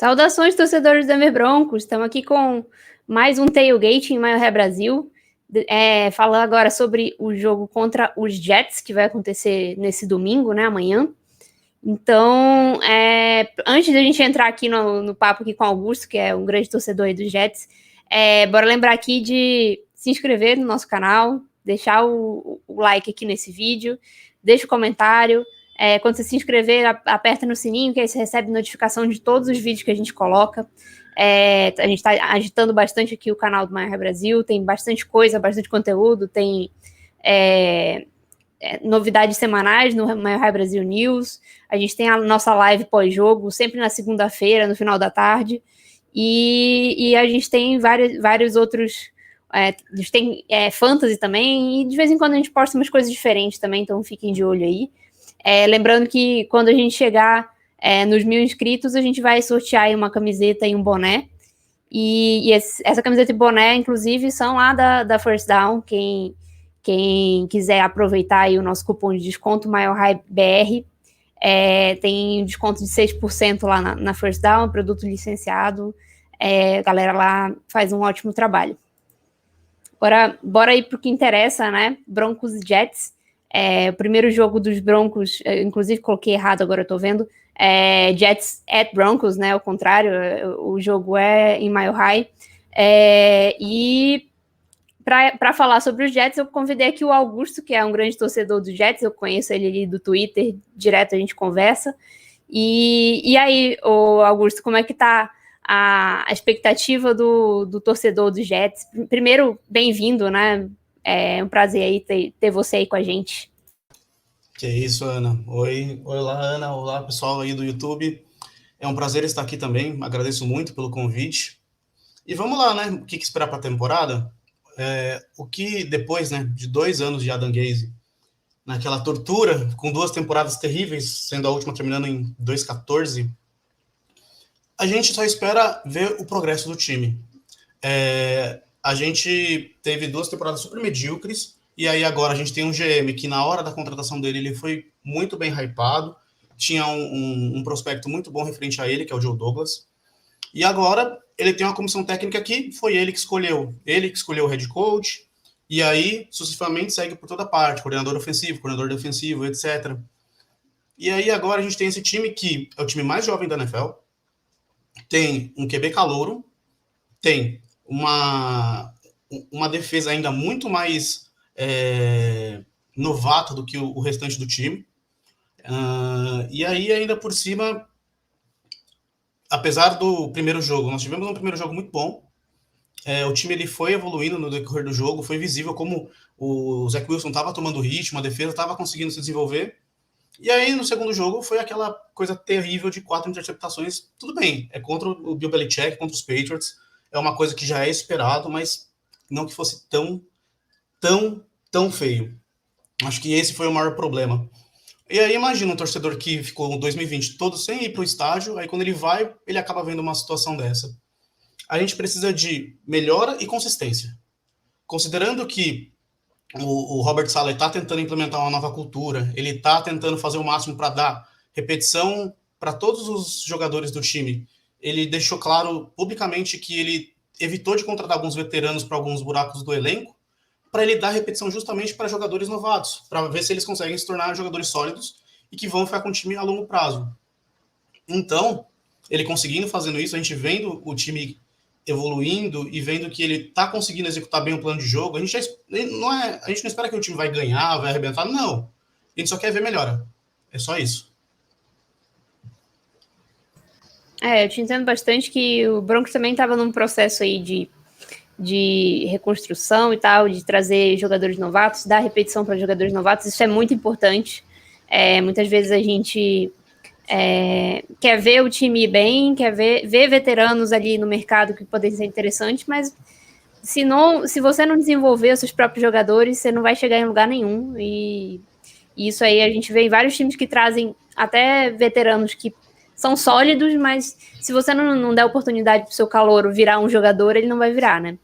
Saudações, torcedores do Denver Broncos. Estamos aqui com mais um tailgate em Mile Brasil. Falando agora sobre o jogo contra os Jets, que vai acontecer nesse domingo, né, amanhã. Então, antes da gente entrar aqui no papo aqui com o Augusto, que é um grande torcedor aí dos Jets, bora lembrar aqui de se inscrever no nosso canal, deixar o like aqui nesse vídeo, deixa o comentário. Quando você se inscrever, aperta no sininho, que aí você recebe notificação de todos os vídeos que a gente coloca. A gente está agitando bastante aqui o canal do Mile Brasil, tem bastante coisa, bastante conteúdo, tem novidades semanais no Mile Brasil News. A gente tem a nossa live pós-jogo, sempre na segunda-feira, no final da tarde. E a gente tem vários outros... a gente tem fantasy também, e de vez em quando a gente posta umas coisas diferentes também, então fiquem de olho aí. Lembrando que quando a gente chegar nos 1.000 inscritos, a gente vai sortear aí uma camiseta e um boné. E essa camiseta e boné, inclusive, são lá da First Down. Quem quiser aproveitar aí o nosso cupom de desconto, MileHighBR, tem desconto de 6% lá na First Down, produto licenciado. A galera lá faz um ótimo trabalho. Agora, bora aí pro que interessa, né? Broncos e Jets. O primeiro jogo dos Broncos, inclusive coloquei errado, agora eu tô vendo, Jets at Broncos, né, ao contrário, o jogo é em Mile High, e para falar sobre os Jets, eu convidei aqui o Augusto, que é um grande torcedor dos Jets, eu conheço ele ali do Twitter, direto a gente conversa, e aí, Augusto, como é que tá a expectativa do torcedor dos Jets? Primeiro, bem-vindo, né? É um prazer aí ter você aí com a gente. Que isso, Ana. Olá, Ana. Olá, pessoal aí do YouTube. É um prazer estar aqui também. Agradeço muito pelo convite. E vamos lá, né? O que esperar para a temporada? O que depois, né, de 2 anos de Adam Gase, naquela tortura, com 2 temporadas terríveis, sendo a última terminando em 2014, a gente só espera ver o progresso do time. A gente teve 2 temporadas super medíocres, e aí agora a gente tem um GM que na hora da contratação dele ele foi muito bem hypado, tinha um prospecto muito bom referente a ele, que é o Joe Douglas, e agora ele tem uma comissão técnica que foi ele que escolheu o head coach, e aí sucessivamente segue por toda parte, coordenador ofensivo, coordenador defensivo, etc. E aí agora a gente tem esse time que é o time mais jovem da NFL, tem um QB calouro, tem uma defesa ainda muito mais novata do que o restante do time. E aí, ainda por cima, apesar do primeiro jogo, nós tivemos um primeiro jogo muito bom. O time ele foi evoluindo no decorrer do jogo, foi visível como o Zach Wilson estava tomando ritmo, a defesa estava conseguindo se desenvolver. E aí, no segundo jogo, foi aquela coisa terrível de 4 interceptações. Tudo bem, é contra o Bill Belichick, contra os Patriots. É uma coisa que já é esperado, mas não que fosse tão feio. Acho que esse foi o maior problema. E aí, imagina um torcedor que ficou em 2020 todo sem ir para o estádio, aí quando ele vai, ele acaba vendo uma situação dessa. A gente precisa de melhora e consistência. Considerando que o Robert Saleh está tentando implementar uma nova cultura, ele está tentando fazer o máximo para dar repetição para todos os jogadores do time. Ele deixou claro publicamente que ele evitou de contratar alguns veteranos para alguns buracos do elenco, para ele dar repetição justamente para jogadores novatos, para ver se eles conseguem se tornar jogadores sólidos e que vão ficar com o time a longo prazo. Então, ele conseguindo fazendo isso, a gente vendo o time evoluindo e vendo que ele está conseguindo executar bem o plano de jogo, a gente não espera que o time vai ganhar, vai arrebentar, não. A gente só quer ver melhora. É só isso. Eu te entendo bastante que o Broncos também estava num processo aí de reconstrução e tal, de trazer jogadores novatos, dar repetição para jogadores novatos, isso é muito importante. Muitas vezes a gente quer ver o time bem, quer ver veteranos ali no mercado que podem ser interessantes, mas se você não desenvolver os seus próprios jogadores, você não vai chegar em lugar nenhum. E isso aí a gente vê em vários times que trazem até veteranos que são sólidos, mas se você não der oportunidade para o seu calouro virar um jogador, ele não vai virar, né?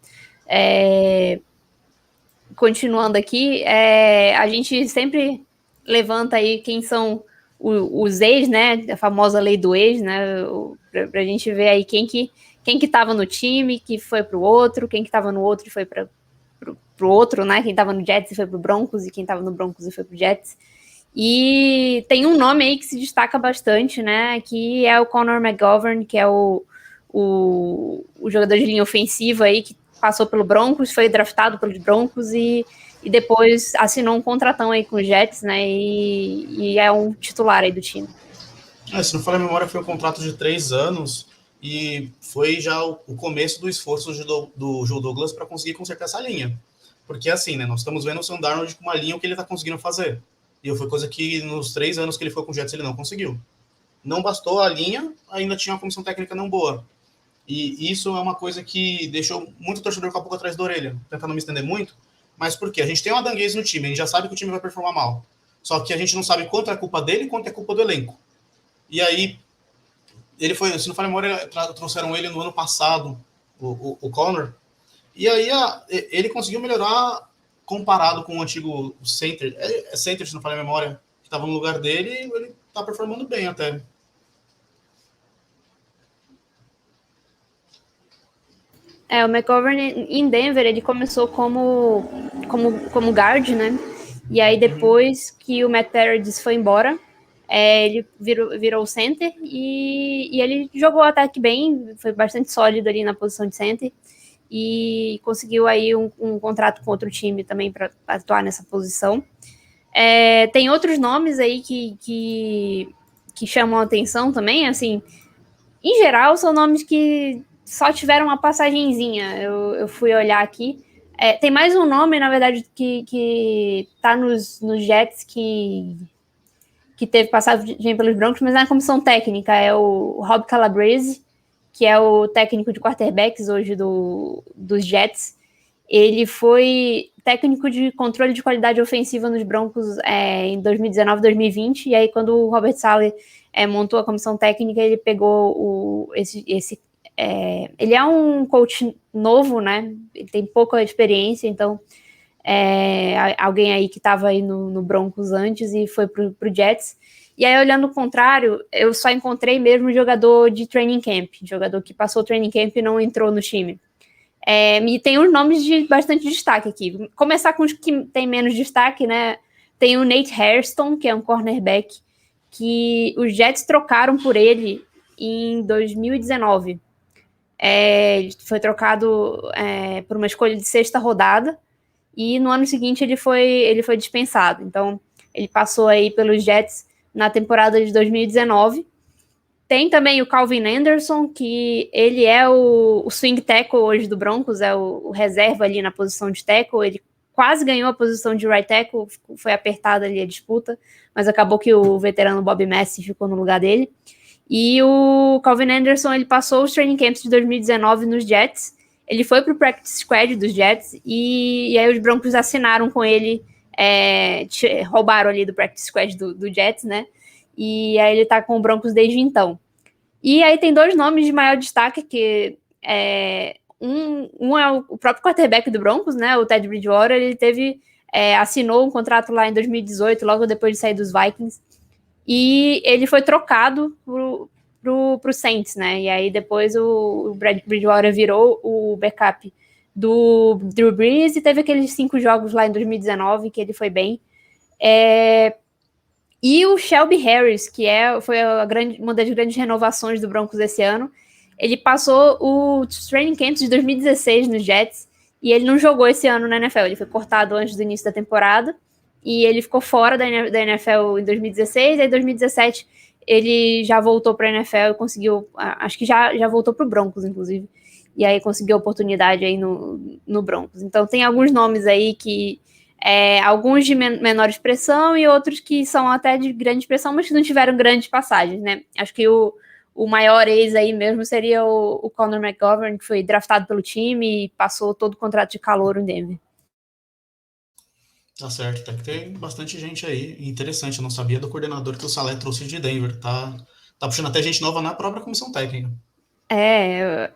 Continuando aqui, a gente sempre levanta aí quem são os ex, né? A famosa lei do ex, né? Pra gente ver aí quem que tava no time, que foi pro outro, quem que tava no outro e foi pro outro, né? Quem tava no Jets e foi pro Broncos, e quem tava no Broncos e foi pro Jets. E tem um nome aí que se destaca bastante, né? Que é o Connor McGovern, que é o jogador de linha ofensiva aí, que passou pelo Broncos, foi draftado pelos Broncos e depois assinou um contratão aí com os Jets, né? E é um titular aí do time. Se não falha a memória, foi um contrato de 3 anos e foi já o começo do esforço do Joe Douglas para conseguir consertar essa linha. Porque assim, né? Nós estamos vendo o Sam Darnold com uma linha o que ele está conseguindo fazer. E foi coisa que nos 3 anos que ele foi com o Jets ele não conseguiu. Não bastou a linha, ainda tinha uma comissão técnica não boa. E isso é uma coisa que deixou muito torcedor com a boca atrás da orelha. Tentando me estender muito. Mas por quê? A gente tem uma Adam Gase no time, a gente já sabe que o time vai performar mal. Só que a gente não sabe quanto é culpa dele e quanto é culpa do elenco. E aí, ele foi, se não falha a memória, trouxeram ele no ano passado, o Connor. E aí, ele conseguiu melhorar comparado com o antigo center. Center, se não falha a memória, que estava no lugar dele, e ele está performando bem até. O McGovern em Denver, ele começou como guard, né? E aí depois que o Matt Paradis foi embora, ele virou center e ele jogou até que bem, foi bastante sólido ali na posição de center e conseguiu aí um contrato com outro time também para atuar nessa posição. Tem outros nomes aí que chamam a atenção também, assim, em geral são nomes que só tiveram uma passagenzinha. Eu fui olhar aqui. Tem mais um nome, na verdade, que tá nos Jets que teve passagem pelos Broncos, mas na comissão técnica. É o Rob Calabrese, que é o técnico de quarterbacks hoje dos Jets. Ele foi técnico de controle de qualidade ofensiva nos Broncos em 2019, 2020, e aí quando o Robert Saleh montou a comissão técnica, ele pegou ele é um coach novo, né? Ele tem pouca experiência, então alguém aí que estava aí no Broncos antes e foi pro Jets. E aí, olhando o contrário, eu só encontrei mesmo jogador de training camp, jogador que passou o training camp e não entrou no time. E tem uns nomes de bastante destaque aqui. Começar com os que tem menos destaque, né? Tem o Nate Hairston, que é um cornerback, que os Jets trocaram por ele em 2019. Ele foi trocado por uma escolha de 6ª rodada, e no ano seguinte ele foi dispensado. Então, ele passou aí pelos Jets na temporada de 2019. Tem também o Calvin Anderson, que ele é o swing tackle hoje do Broncos, é o reserva ali na posição de tackle. Ele quase ganhou a posição de right tackle, foi apertada ali a disputa, mas acabou que o veterano Bob Messi ficou no lugar dele. E o Calvin Anderson, ele passou os training camps de 2019 nos Jets, ele foi pro practice squad dos Jets, e aí os Broncos assinaram com ele, roubaram ali do practice squad do Jets, né? E aí ele tá com o Broncos desde então. E aí tem 2 nomes de maior destaque, que um é o próprio quarterback do Broncos, né? O Ted Bridgewater. Ele assinou um contrato lá em 2018, logo depois de sair dos Vikings, e ele foi trocado pro Saints, né? E aí depois o Bridgewater virou o backup do Drew Brees e teve aqueles 5 jogos lá em 2019 que ele foi bem. E o Shelby Harris, que foi uma das grandes renovações do Broncos esse ano, ele passou o training camp de 2016 nos Jets e ele não jogou esse ano na NFL. Ele foi cortado antes do início da temporada e ele ficou fora da NFL em 2016, e em 2017 ele já voltou para a NFL e conseguiu, acho que já voltou para o Broncos, inclusive, e aí conseguiu a oportunidade aí no Broncos. Então tem alguns nomes aí que alguns de menor expressão e outros que são até de grande expressão, mas que não tiveram grandes passagens, né? Acho que o maior ex aí mesmo seria o Connor McGovern, que foi draftado pelo time e passou todo o contrato de calouro em Denver. Tá certo, tem bastante gente aí. Interessante, eu não sabia do coordenador que o Saleh trouxe de Denver. Tá puxando até gente nova na própria comissão técnica.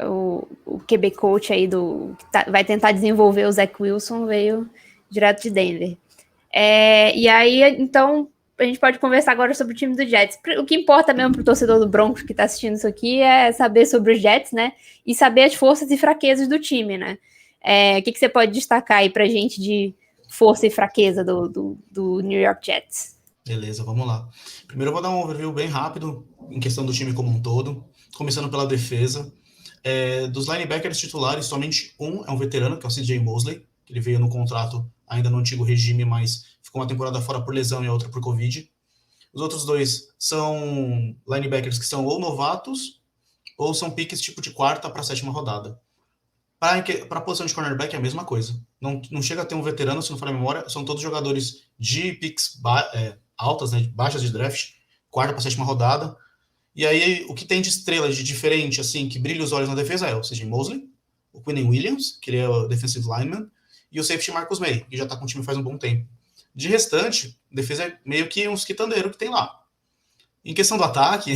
O QB coach aí que vai tentar desenvolver o Zach Wilson veio direto de Denver. E aí, então, gente pode conversar agora sobre o time do Jets. O que importa mesmo pro torcedor do Broncos que tá assistindo isso aqui é saber sobre os Jets, né? E saber as forças e fraquezas do time, né? O que você pode destacar aí pra gente de força e fraqueza do New York Jets? Beleza, vamos lá. Primeiro eu vou dar um overview bem rápido em questão do time como um todo, começando pela defesa. Dos linebackers titulares, somente um é um veterano, que é o CJ Mosley, que ele veio no contrato ainda no antigo regime, mas ficou uma temporada fora por lesão e a outra por Covid. Os outros dois são linebackers que são ou novatos ou são piques tipo de quarta para sétima rodada. Para a posição de cornerback é a mesma coisa. Não chega a ter um veterano, se não for a memória, são todos jogadores de picks altas, né, baixas de draft, quarta para sétima rodada. E aí, o que tem de estrela de diferente, assim, que brilha os olhos na defesa é o CJ Mosley, o Quinnen Williams, que ele é o defensive lineman, e o safety Marcus May, que já está com o time faz um bom tempo. De restante, a defesa é meio que uns quitandeiros que tem lá. Em questão do ataque,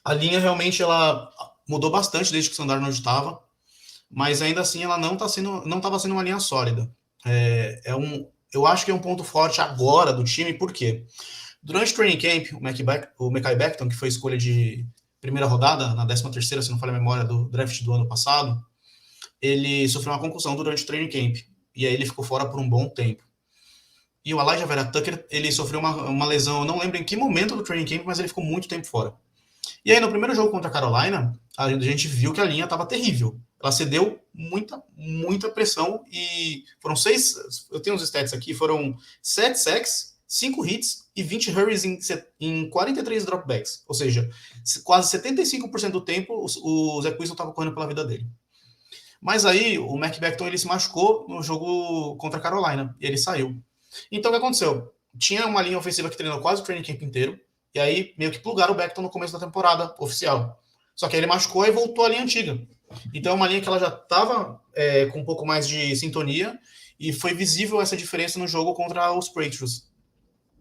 a linha realmente ela mudou bastante desde que o Sam Darnold estava, mas ainda assim ela não estava sendo uma linha sólida. Eu acho que é um ponto forte agora do time, por quê? Durante o training camp, o Mekhi Becton, que foi escolha de primeira rodada, na 13ª, se não falha a memória, do draft do ano passado, ele sofreu uma concussão durante o training camp, e aí ele ficou fora por um bom tempo. E o Elijah Vera Tucker, ele sofreu uma lesão, eu não lembro em que momento do training camp, mas ele ficou muito tempo fora. E aí, no primeiro jogo contra a Carolina, a gente viu que a linha estava terrível. Ela cedeu muita pressão e foram 6, eu tenho os stats aqui, foram 7 sacks, 5 hits e 20 hurries em 43 dropbacks. Ou seja, quase 75% do tempo o Zach Wilson estava correndo pela vida dele. Mas aí o Mac Becton ele se machucou no jogo contra a Carolina e ele saiu. Então o que aconteceu? Tinha uma linha ofensiva que treinou quase o training camp inteiro e aí meio que plugaram o Becton no começo da temporada oficial. Só que aí ele machucou e voltou à linha antiga. Então é uma linha que ela já estava com um pouco mais de sintonia e foi visível essa diferença no jogo contra os Patriots.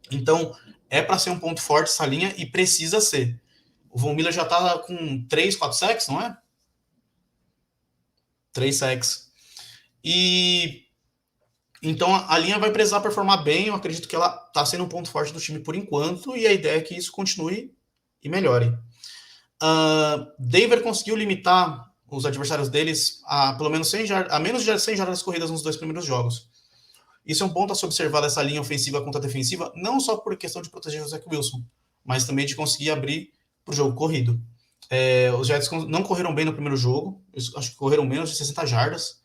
Então é para ser um ponto forte essa linha e precisa ser. O Von Miller já está com 3, 4 sacks, não é? 3 sacks. E então a linha vai precisar performar bem. Eu acredito que ela está sendo um ponto forte do time por enquanto e a ideia é que isso continue e melhore. Denver conseguiu limitar os adversários deles a pelo menos 100 a menos de 100 jardas corridas nos 2 primeiros jogos. Isso é um ponto a se observar dessa linha ofensiva contra a defensiva, não só por questão de proteger o Zach Wilson, mas também de conseguir abrir para o jogo corrido. Os Jets não correram bem no primeiro jogo, acho que correram menos de 60 jardas,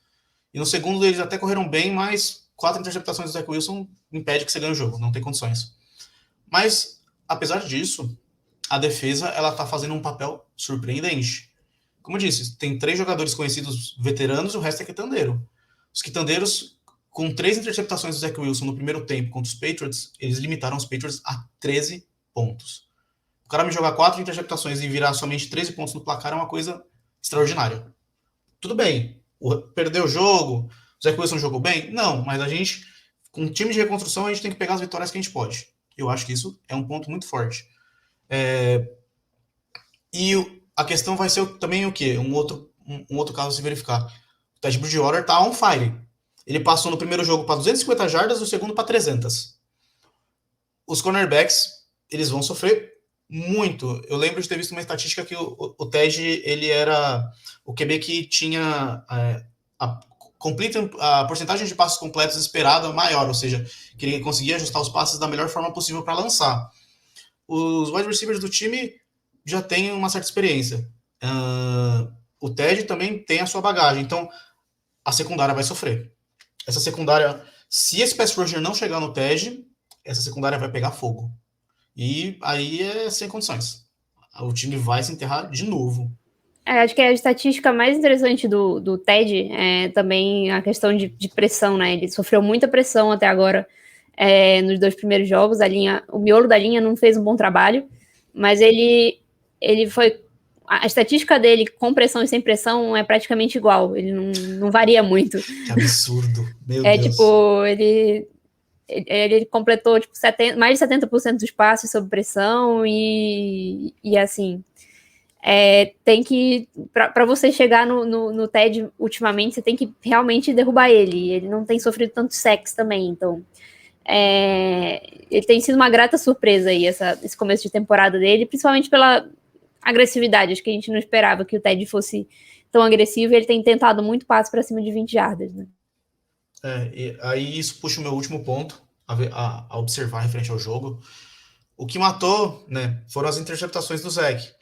e no segundo eles até correram bem, mas 4 interceptações do Zach Wilson impede que você ganhe o jogo, não tem condições. Mas, apesar disso, a defesa ela está fazendo um papel surpreendente. Como eu disse, tem 3 jogadores conhecidos veteranos e o resto é quitandeiro. Os quitandeiros, com 3 interceptações do Zach Wilson no primeiro tempo contra os Patriots, eles limitaram os Patriots a 13 pontos. O cara me jogar 4 interceptações e virar somente 13 pontos no placar é uma coisa extraordinária. Tudo bem, perdeu o jogo, o Zach Wilson jogou bem? Não, mas a gente, com um time de reconstrução, a gente tem que pegar as vitórias que a gente pode. Eu acho que isso é um ponto muito forte. E a questão vai ser também o quê? Um outro caso a se verificar. O Ted Bridgewater tá on fire. Ele passou no primeiro jogo para 250 jardas, no segundo para 300. Os cornerbacks, eles vão sofrer muito. Eu lembro de ter visto uma estatística que o Ted, ele era o QB que tinha a porcentagem de passos completos esperada maior, ou seja, que ele conseguia ajustar os passes da melhor forma possível para lançar. Os wide receivers do time já têm uma certa experiência. O Ted também tem a sua bagagem, então a secundária vai sofrer. Essa secundária, se esse pass rusher não chegar no Ted, essa secundária vai pegar fogo. E aí é sem condições. O time vai se enterrar de novo. Acho que a estatística mais interessante do Ted é também a questão de pressão, né? Ele sofreu muita pressão até agora nos 2 primeiros jogos. O miolo da linha não fez um bom trabalho, mas ele foi... A estatística dele com pressão e sem pressão é praticamente igual. Ele não varia muito. Que absurdo. Meu Deus. Tipo, ele completou tipo, mais de 70% dos passes sob pressão e assim... tem que, para você chegar no Ted ultimamente, você tem que realmente derrubar ele. Ele não tem sofrido tanto sacks também, então Ele tem sido uma grata surpresa aí, esse começo de temporada dele, principalmente pela agressividade. Acho que a gente não esperava que o Ted fosse tão agressivo, e ele tem tentado muito passe para cima de 20 jardas, né? E aí isso puxa o meu último ponto a observar referente ao jogo. O que matou, né, foram as interceptações do Zach.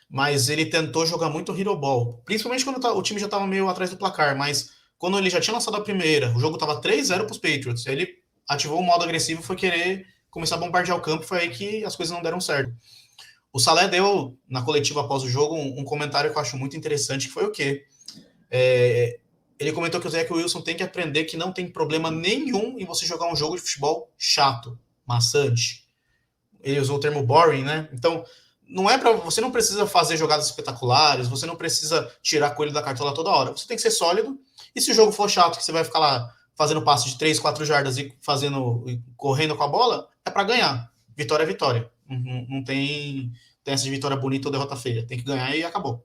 Mas ele tentou jogar muito hero ball, principalmente quando o time já estava meio atrás do placar, mas quando ele já tinha lançado a primeira, o jogo estava 3-0 para os Patriots, ele ativou o modo agressivo e foi querer começar a bombardear o campo, foi aí que as coisas não deram certo. O Saleh deu, na coletiva após o jogo, um comentário que eu acho muito interessante, que foi o quê? Ele comentou que o Zach Wilson tem que aprender que não tem problema nenhum em você jogar um jogo de futebol chato, maçante. Ele usou o termo boring, né? Então, não é para você não precisa fazer jogadas espetaculares, você não precisa tirar coelho da cartola toda hora. Você tem que ser sólido. E se o jogo for chato, que você vai ficar lá fazendo passe de 3, 4 jardas e correndo com a bola, é para ganhar. Vitória é vitória. Não tem essa de vitória bonita ou derrota feia. Tem que ganhar e acabou.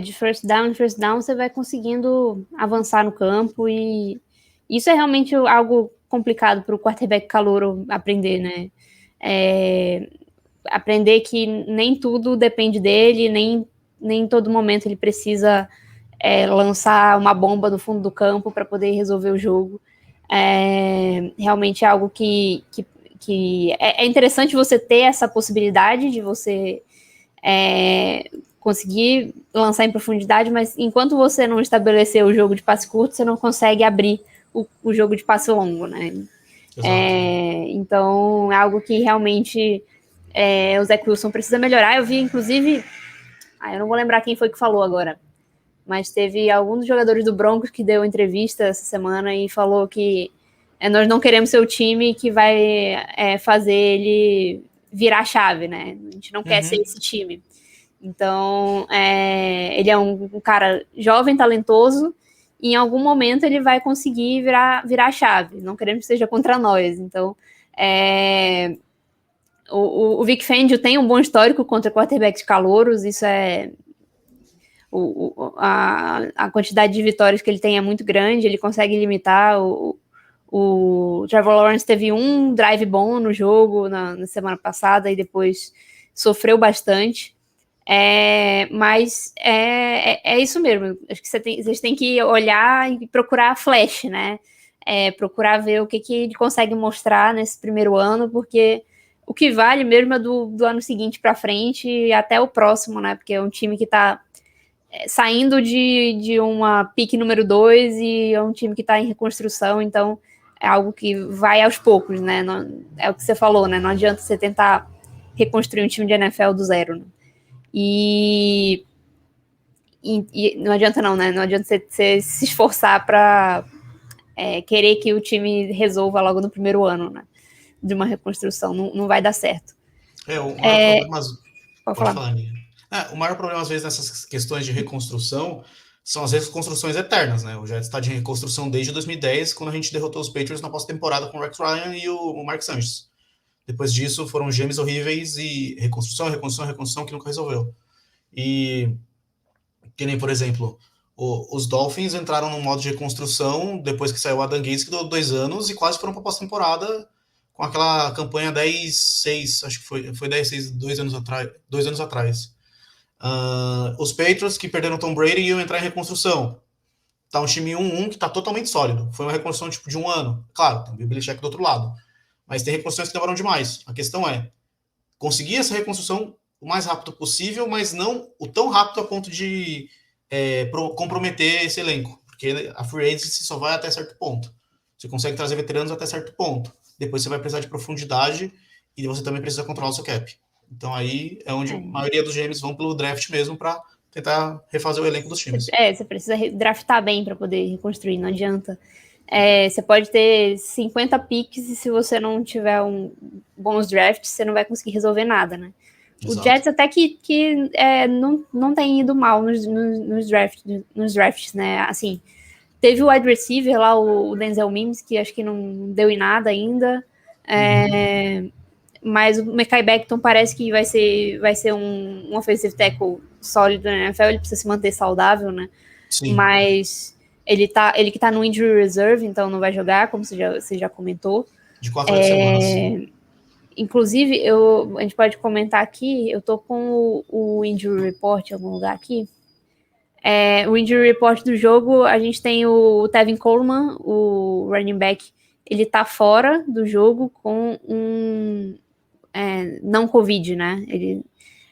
De first down você vai conseguindo avançar no campo, e isso é realmente algo complicado para o quarterback calouro aprender, né? Aprender que nem tudo depende dele, nem em todo momento ele precisa lançar uma bomba no fundo do campo para poder resolver o jogo. Realmente é algo que é interessante você ter essa possibilidade de você conseguir lançar em profundidade, mas enquanto você não estabelecer o jogo de passe curto, você não consegue abrir o jogo de passe longo, né? Então, é algo que realmente o Zach Wilson precisa melhorar. Eu vi, inclusive, eu não vou lembrar quem foi que falou agora, mas teve algum dos jogadores do Broncos que deu entrevista essa semana e falou que nós não queremos ser o time que vai fazer ele virar a chave, né? A gente não quer ser esse time. Então, ele é um cara jovem, talentoso, e em algum momento ele vai conseguir virar a chave. Não queremos que seja contra nós. Então, o Vic Fangio tem um bom histórico contra quarterbacks calouros. Isso a quantidade de vitórias que ele tem é muito grande. Ele consegue limitar. O Trevor Lawrence teve um drive bom no jogo na semana passada e depois sofreu bastante. Mas é isso mesmo. Acho que vocês têm que olhar e procurar flash, né? Procurar ver o que ele consegue mostrar nesse primeiro ano, porque o que vale mesmo é do ano seguinte para frente e até o próximo, né? Porque é um time que está saindo de uma pique número 2 e é um time que está em reconstrução, então é algo que vai aos poucos, né? Não, é o que você falou, né? Não adianta você tentar reconstruir um time de NFL do zero, né? E não adianta não, né? Não adianta você se esforçar para querer que o time resolva logo no primeiro ano, né? De uma reconstrução. Não vai dar certo. O maior problema... Pode falar. O maior problema, às vezes, nessas questões de reconstrução são as reconstruções eternas, né? O Jets está de reconstrução desde 2010, quando a gente derrotou os Patriots na pós-temporada com o Rex Ryan e o Mark Sanchez. Depois disso, foram gêmeos horríveis e reconstrução que nunca resolveu. E que nem, por exemplo, os Dolphins entraram num modo de reconstrução depois que saiu o Adam Gates, que deu 2 anos, e quase foram para a pós-temporada com aquela campanha 10-6, acho que foi 10-6 2 anos atrás. Os Patriots, que perderam Tom Brady, iam entrar em reconstrução. Tá um time 1-1 que tá totalmente sólido. Foi uma reconstrução tipo de 1 ano. Claro, tem o Belichick do outro lado. Mas tem reconstruções que demoram demais. A questão é conseguir essa reconstrução o mais rápido possível, mas não o tão rápido a ponto de comprometer esse elenco. Porque a free agency só vai até certo ponto. Você consegue trazer veteranos até certo ponto. Depois você vai precisar de profundidade e você também precisa controlar o seu cap. Então aí é onde a maioria dos GMs vão pelo draft mesmo para tentar refazer o elenco dos times. Você precisa draftar bem para poder reconstruir, não adianta. Você pode ter 50 picks e se você não tiver bons drafts, você não vai conseguir resolver nada, né? Exato. O Jets até que não tem ido mal nos drafts, né? Assim, teve o wide receiver lá, o Denzel Mims, que acho que não deu em nada ainda. Mas o Mekhi Becton parece que vai ser um offensive tackle sólido na NFL, ele precisa se manter saudável, né? Sim. Mas Ele que tá no injury reserve, então não vai jogar, como você já comentou. De 4 a 8 semanas. Inclusive, a gente pode comentar aqui, eu tô com o injury report em algum lugar aqui. O injury report do jogo, a gente tem o Tevin Coleman, o running back, ele tá fora do jogo com não Covid, né? Ele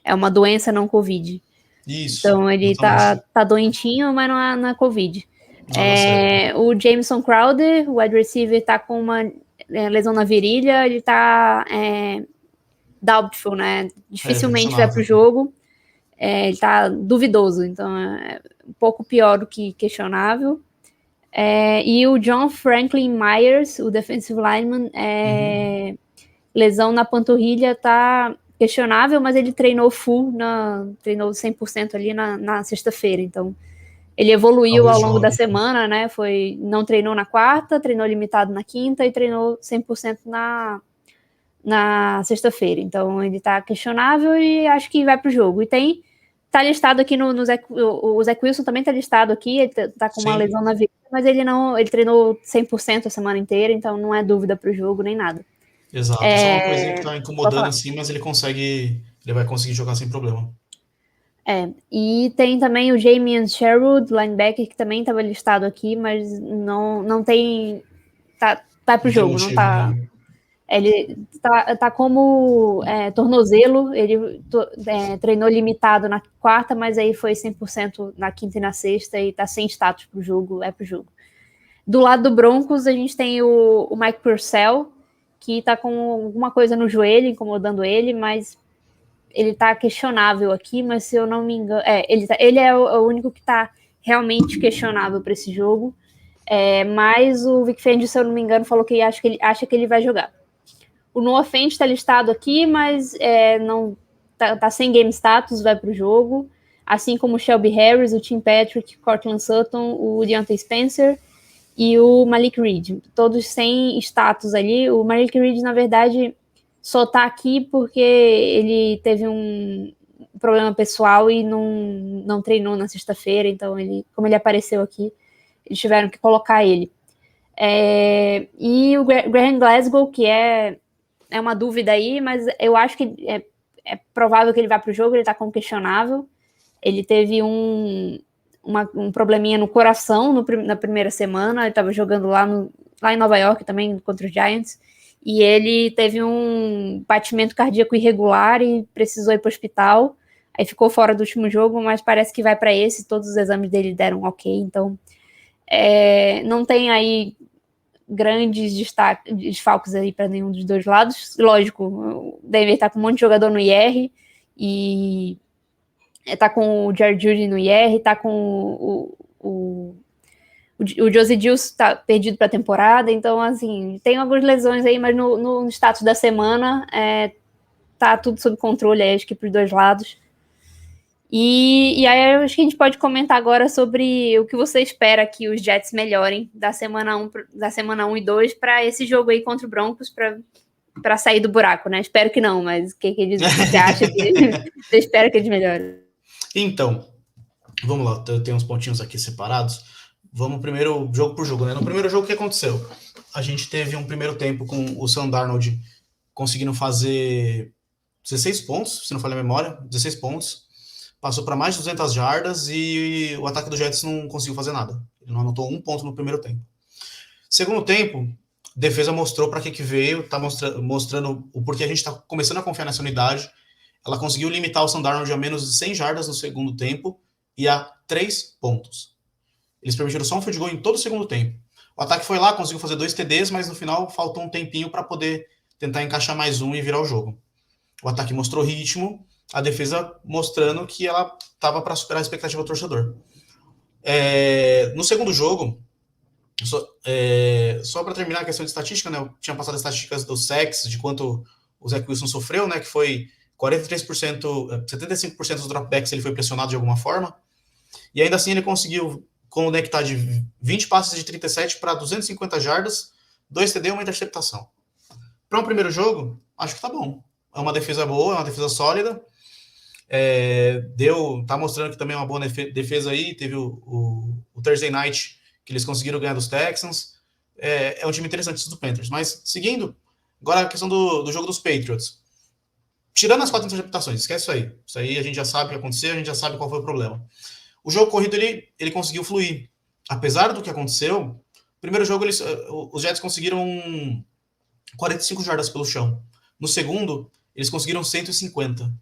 é uma doença não Covid. Isso. Então ele tá doentinho, mas não é Covid. O Jameson Crowder, o wide receiver, tá com uma lesão na virilha, ele tá doubtful, né? Dificilmente vai pro jogo. Ele tá duvidoso, então é um pouco pior do que questionável. E o John Franklin Myers, o defensive lineman, lesão na panturrilha, tá questionável, mas ele treinou treinou 100% ali na sexta-feira, então ele evoluiu ao longo da semana, né? Não treinou na quarta, treinou limitado na quinta e treinou 100% na sexta-feira. Então ele tá questionável e acho que vai pro jogo. E tá listado aqui o Zach Wilson também tá listado aqui, ele tá com uma lesão na virilha, mas ele treinou 100% a semana inteira, então não é dúvida pro jogo nem nada. Exato, só uma coisinha que tá incomodando assim, mas ele vai conseguir jogar sem problema. E tem também o Jamian Sherwood, linebacker, que também estava listado aqui, mas não tem. Vai pro jogo, motivo, não tá. Né? Ele tá como tornozelo, ele treinou limitado na quarta, mas aí foi 100% na quinta e na sexta e tá sem status pro jogo, pro jogo. Do lado do Broncos, a gente tem o Mike Purcell, que tá com alguma coisa no joelho, incomodando ele, mas ele tá questionável aqui, mas se eu não me engano... ele é o único que tá realmente questionável para esse jogo, mas o Vic Fangio, se eu não me engano, falou que acha que ele vai jogar. O Noah Fant está listado aqui, mas não tá sem game status, vai para o jogo. Assim como o Shelby Harris, o Tim Patrick, Cortland Sutton, o Deontay Spencer e o Malik Reed. Todos sem status ali. O Malik Reed, na verdade, só tá aqui porque ele teve um problema pessoal e não treinou na sexta-feira. Então, como ele apareceu aqui, eles tiveram que colocar ele. E o Graham Glasgow, que é uma dúvida aí, mas eu acho que é provável que ele vá para o jogo, ele está como questionável. Ele teve um probleminha no coração na primeira semana, ele estava jogando lá em Nova York também, contra os Giants, e ele teve um batimento cardíaco irregular e precisou ir para o hospital, aí ficou fora do último jogo, mas parece que vai para esse, todos os exames dele deram ok, então não tem aí grandes desfalques aí para nenhum dos dois lados. Lógico, o Denver tá com um monte de jogador no IR e tá com o Jared Judy no IR, tá com o Josie Juice tá perdido para a temporada, então assim, tem algumas lesões aí, mas no status da semana tá tudo sob controle aí, acho que pros dois lados. E aí acho que a gente pode comentar agora sobre o que você espera que os Jets melhorem da semana 1 e 2 para esse jogo aí contra o Broncos, para sair do buraco, né? Espero que não, mas o que você acha que você espera que eles melhorem? Então, vamos lá, eu tenho uns pontinhos aqui separados. Vamos primeiro jogo por jogo, né? No primeiro jogo, o que aconteceu? A gente teve um primeiro tempo com o Sam Darnold conseguindo fazer 16 pontos, se não falha a memória, 16 pontos. Passou para mais de 200 jardas e o ataque do Jets não conseguiu fazer nada. Ele não anotou um ponto no primeiro tempo. Segundo tempo, a defesa mostrou para que veio, está mostrando o porquê a gente está começando a confiar nessa unidade. Ela conseguiu limitar o Sam Darnold a menos de 100 jardas no segundo tempo e a 3 pontos. Eles permitiram só um field goal em todo o segundo tempo. O ataque foi lá, conseguiu fazer 2 TDs, mas no final faltou um tempinho para poder tentar encaixar mais um e virar o jogo. O ataque mostrou ritmo, a defesa mostrando que ela estava para superar a expectativa do torcedor. No segundo jogo, só para terminar a questão de estatística, né, eu tinha passado as estatísticas dos sacks, de quanto o Zach Wilson sofreu, né, que foi 43%, 75% dos dropbacks ele foi pressionado de alguma forma, e ainda assim ele conseguiu conectar de 20 passes de 37 para 250 jardas, 2 TD e uma interceptação. Para um primeiro jogo, acho que tá bom. É uma defesa boa, é uma defesa sólida. Tá mostrando que também é uma boa defesa aí. Teve o Thursday Night, que eles conseguiram ganhar dos Texans. É um time interessante do Panthers. Mas, seguindo, agora a questão do jogo dos Patriots. Tirando as 4 interceptações, esquece isso aí. Isso aí a gente já sabe o que aconteceu, a gente já sabe qual foi o problema. O jogo corrido, ele conseguiu fluir. Apesar do que aconteceu, primeiro jogo, os Jets conseguiram 45 jardas pelo chão. No segundo, eles conseguiram 150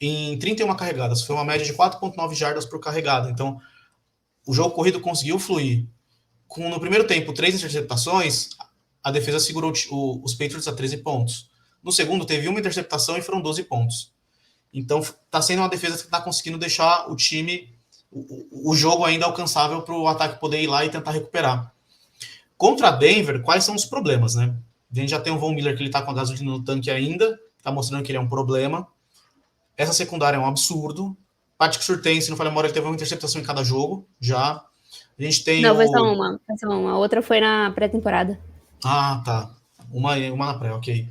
em 31 carregadas. Foi uma média de 4,9 jardas por carregada. Então, o jogo corrido conseguiu fluir. No primeiro tempo, 3 interceptações, a defesa segurou os Patriots a 13 pontos. No segundo, teve uma interceptação e foram 12 pontos. Então, está sendo uma defesa que está conseguindo deixar o time, o jogo ainda alcançável para o ataque poder ir lá e tentar recuperar. Contra a Denver, quais são os problemas, né? A gente já tem o Von Miller, que ele está com a gasolina no tanque ainda, está mostrando que ele é um problema. Essa secundária é um absurdo. Patrick Surtain, se não falha a memória, ele teve uma interceptação em cada jogo, já. A gente tem Não, foi só uma. Foi só uma. A outra foi na pré-temporada. Ah, tá. Uma na pré, ok.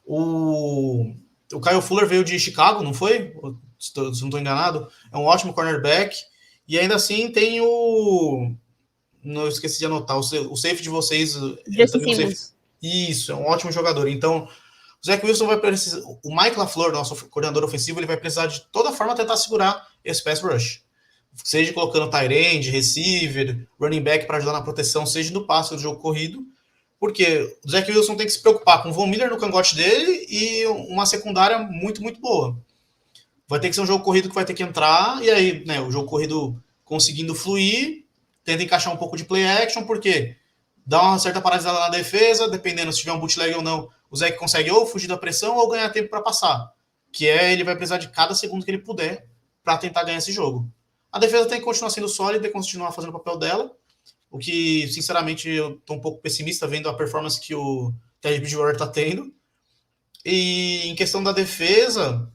O Kyle Fuller veio de Chicago, não foi? Se não estou enganado. É um ótimo cornerback. E ainda assim tem o... Não esqueci de anotar. O safe de vocês... Isso, é um ótimo jogador. Então, o Zach Wilson vai precisar... O Mike LaFleur, nosso coordenador ofensivo, ele vai precisar de toda forma tentar segurar esse pass rush. Seja colocando tight end, receiver, running back para ajudar na proteção, seja no passe do jogo corrido. Porque o Zach Wilson tem que se preocupar com o Von Miller no cangote dele e uma secundária muito, muito boa. Vai ter que ser um jogo corrido que vai ter que entrar, e aí, né, o jogo corrido conseguindo fluir, tenta encaixar um pouco de play action, porque dá uma certa paralisada na defesa, dependendo se tiver um bootleg ou não, o Zach consegue ou fugir da pressão ou ganhar tempo para passar. Ele vai precisar de cada segundo que ele puder para tentar ganhar esse jogo. A defesa tem que continuar sendo sólida e continuar fazendo o papel dela, o que, sinceramente, eu estou um pouco pessimista vendo a performance que o Teddy Bridgewater está tendo. E em questão da defesa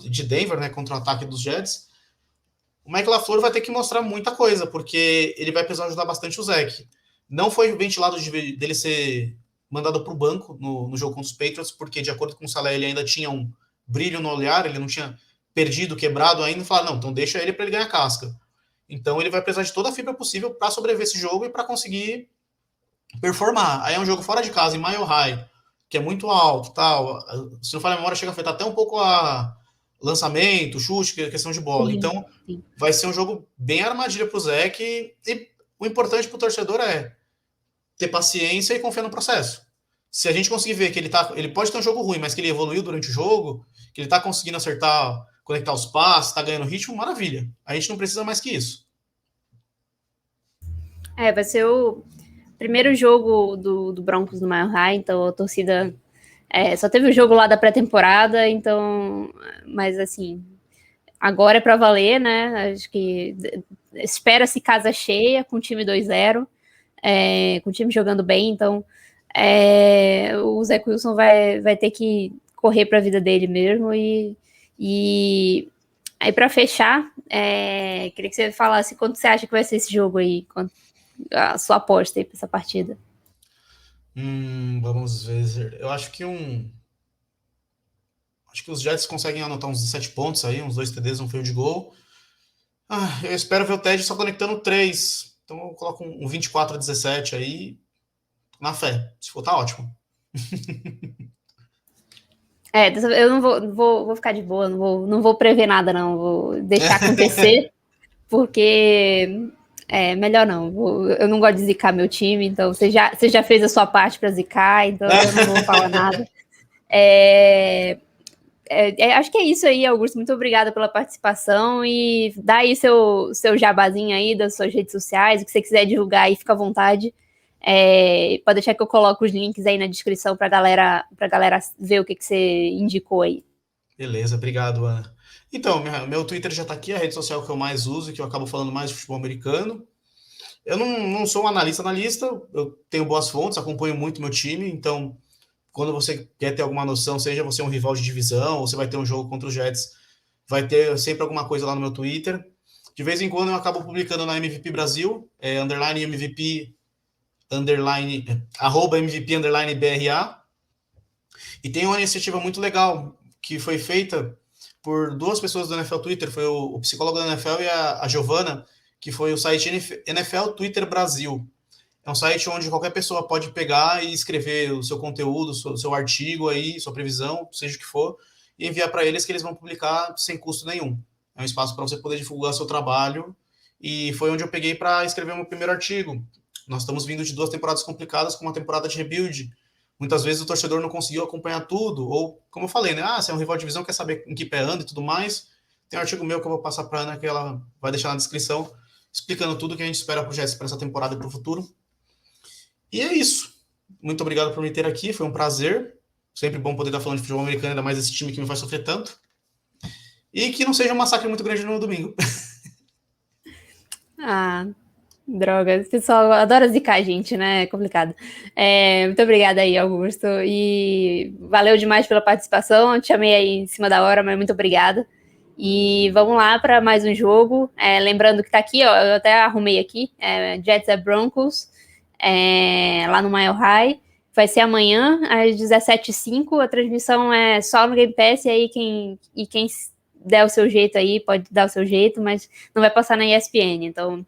de Denver, né, contra o ataque dos Jets, o Mike LaFleur vai ter que mostrar muita coisa, porque ele vai precisar ajudar bastante o Zach. Não foi ventilado dele ser mandado para o banco no jogo contra os Patriots, porque, de acordo com o Saleh, ele ainda tinha um brilho no olhar, ele não tinha perdido, quebrado ainda, e falaram, não, então deixa ele para ele ganhar casca. Então ele vai precisar de toda a fibra possível para sobreviver esse jogo e para conseguir performar. Aí é um jogo fora de casa, em Mile High, que é muito alto, tal. Se não falha a memória, chega a afetar até um pouco a lançamento, chute, questão de bola. Sim, então, sim. Vai ser um jogo bem armadilha para o Zach. E o importante para o torcedor é ter paciência e confiar no processo. Se a gente conseguir ver que ele pode ter um jogo ruim, mas que ele evoluiu durante o jogo, que ele está conseguindo acertar, conectar os passes, está ganhando ritmo, maravilha. A gente não precisa mais que isso. Vai ser o primeiro jogo do Broncos no Mile High, então a torcida só teve o jogo lá da pré-temporada, então, mas assim, agora é para valer, né? Acho que espera-se casa cheia com o time 2-0, com o time jogando bem, então o Zach Wilson vai ter que correr para a vida dele mesmo. E aí, para fechar, queria que você falasse quanto você acha que vai ser esse jogo aí, a sua aposta aí para essa partida. Vamos ver. Eu acho que acho que os Jets conseguem anotar uns 17 pontos aí, uns 2 TDs, um field goal. Eu espero ver o Ted só conectando 3. Então eu coloco um 24-17 aí, na fé. Se for, tá ótimo. Eu não vou ficar de boa, não vou prever nada, não. Vou deixar acontecer, porque melhor não. Eu não gosto de zicar meu time, então você já fez a sua parte para zicar, então eu não vou falar nada. Acho que é isso aí, Augusto. Muito obrigada pela participação e dá aí seu jabazinho aí das suas redes sociais, o que você quiser divulgar aí, fica à vontade. Pode deixar que eu coloque os links aí na descrição pra galera ver o que você indicou aí. Beleza, obrigado, Ana. Então, meu Twitter já tá aqui, a rede social que eu mais uso, que eu acabo falando mais de futebol americano. Eu não sou um analista, eu tenho boas fontes, acompanho muito meu time, então quando você quer ter alguma noção, seja você um rival de divisão, ou você vai ter um jogo contra os Jets, vai ter sempre alguma coisa lá no meu Twitter. De vez em quando eu acabo publicando na MVP Brasil, underline MVP, arroba MVP, underline BRA. E tem uma iniciativa muito legal, que foi feita por 2 pessoas do NFL Twitter, foi o psicólogo da NFL e a Giovana, que foi o site NFL Twitter Brasil. É um site onde qualquer pessoa pode pegar e escrever o seu conteúdo, o seu artigo aí, sua previsão, seja o que for, e enviar para eles que eles vão publicar sem custo nenhum. É um espaço para você poder divulgar seu trabalho, e foi onde eu peguei para escrever o meu primeiro artigo. Nós estamos vindo de 2 temporadas complicadas com uma temporada de rebuild. Muitas vezes o torcedor não conseguiu acompanhar tudo, ou, como eu falei, né? Se é um rival de divisão, quer saber em que pé anda e tudo mais. Tem um artigo meu que eu vou passar para a Ana, que ela vai deixar na descrição, explicando tudo que a gente espera para o Jets para essa temporada e para o futuro. E é isso. Muito obrigado por me ter aqui, foi um prazer. Sempre bom poder estar falando de futebol americano, ainda mais esse time que me faz sofrer tanto. E que não seja um massacre muito grande no domingo. Droga, o pessoal adora zicar a gente, né? É complicado. Muito obrigada aí, Augusto. E valeu demais pela participação. Te chamei aí em cima da hora, mas muito obrigada. E vamos lá para mais um jogo. Lembrando que tá aqui, ó, eu até arrumei aqui, Jets at Broncos, lá no Mile High. Vai ser amanhã, às 17h05. A transmissão é só no Game Pass, e aí quem der o seu jeito aí, pode dar o seu jeito, mas não vai passar na ESPN. Então,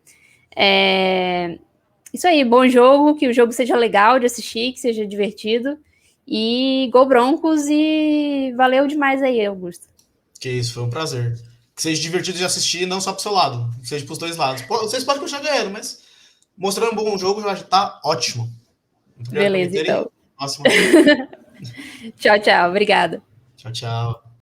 isso aí, bom jogo, que o jogo seja legal de assistir, que seja divertido. E Go Broncos, e valeu demais aí, Augusto. Que isso, foi um prazer. Que seja divertido de assistir, não só pro seu lado, que seja pros dois lados. Vocês podem continuar ganhando, mas mostrando um bom jogo já tá ótimo. Beleza, então. Próximo. Tchau, tchau. Obrigada. Tchau, tchau.